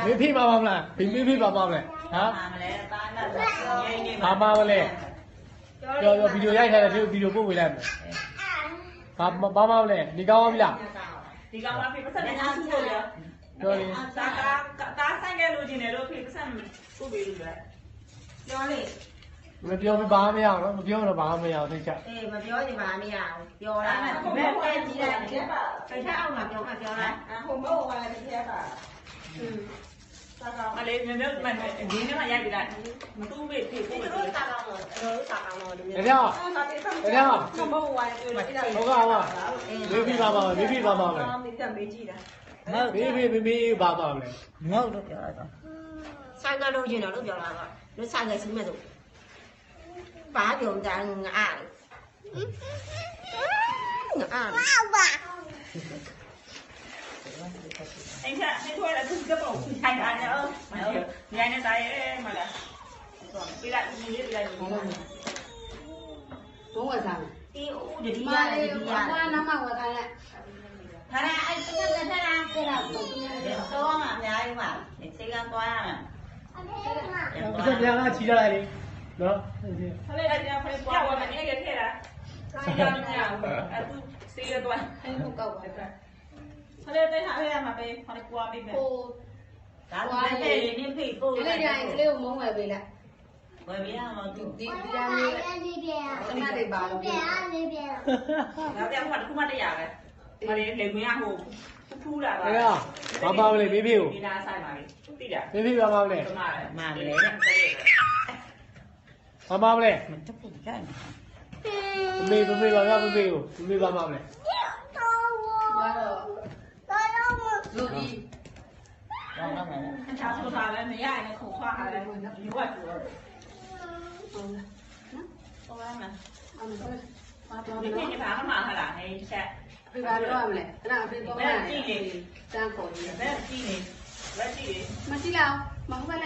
没屁爸爸了，没屁爸爸了，啊？爸爸了，要 video 拍下来，就 video 播回来没？爸爸了，你搞完没啦？ဒီကောင်ကဖေးပတ်စံနဲ့အားထုတ်လို့ရပြောလေဒါဆိုင်ကလို့ကျင်တယ်လို့ဖေးပတ်စံပို့ပေးလို့ရပြောလေမပြောပြဘာမရအောင်မပြောတော့ဘာမရအောင်သိချအေးမပြောချင်ပါမရဘူးပြောတာဘယ်ပဲကြည့်လိုက်တယ်ဖိတ်ထအောင်မှာပြောလိုက်ဟိုမဟုတ်ပါလားဒီထဲပါအလေးမြေမြေမဒီနေ့မှရိုက်ပြီးလိုက်မတူးမေးဖေးပို့ပေးလို့တာကောင်းတော့တာကောင်းတော့ဒီနေ့တော့မဟုတ်ပါဘူးဟုတ်ကဲ့မေးပြပါပါမေးပြပါပါမယ်ဒီကမေးကြည့်တာမေးပါပါမယ်မဟုတ်တော့ပြောလိုက်တော့ဆိုင်ကလို့ကျင်တော့လို့ပြောလာတော့လူဆိုင်ကစီးမဲ့ဆိုဘာပြောကြငါအားanh thôi là cứ cái bầu thành ăn nữa ngày nay tại mà là đi lại đi lại đúng rồi sao đi để đi ra qua năm mà qua lại thằng này anh cứ thằng này cái nào to mà nhà anh mà để xây ra qua mà ဆက်ပြန်လာချီလာလိုက်လေနော် ခလေးကပြန်ဖေးပွားဝင်နေရခဲ့တာဆိုင်ရမရဘူးအဲ့သူစီးရတော့အဲ့လိုကောက်ပါခလေးတဲ့ဟာရမှာပဲခေါ်ပွားပြီးမယ်ဒါလည်းပဲနေဖိတ်ပို့တယ်လည်းကလေးကိုမုန်းဝယ်ပေးလိုက်ဝယ်ပေးရမှာသူဒီတရားမျိုးအမတွေပါလို့ပြောနောက်ပြန်ဖတ်ခုမှတရပဲမလေးလေခွင်းရဟိုဖူးတာပါအေးဘာပါလဲမေးဖေးကိုဒီနာဆိုင်ပါလေသိတာမေးဖေးပါပါလဲမာလေဘာပါလဲမတပုတ်ကြတယ်မေးပါပါမေးကိုမေးပါပါလဲဘာတော့လူကြီးတော့မယ်အချာဆိုတာလည်းမရရင်ခုခွားရတယ်ဒီဝတ်တူတော့ဟုတ်ပါမယ်ဒီနေ့ဘာမှမဟာလားဟဲ့ချက် ပြပါတော့မလဲအဲ့ဒါအဖေပေါ်မှာကြည့်နေတန်းခေါ်နေဘယ်ကြည့်နေလက်ကြည့်နေမကြည့်လောက်မဟုတ်ပါ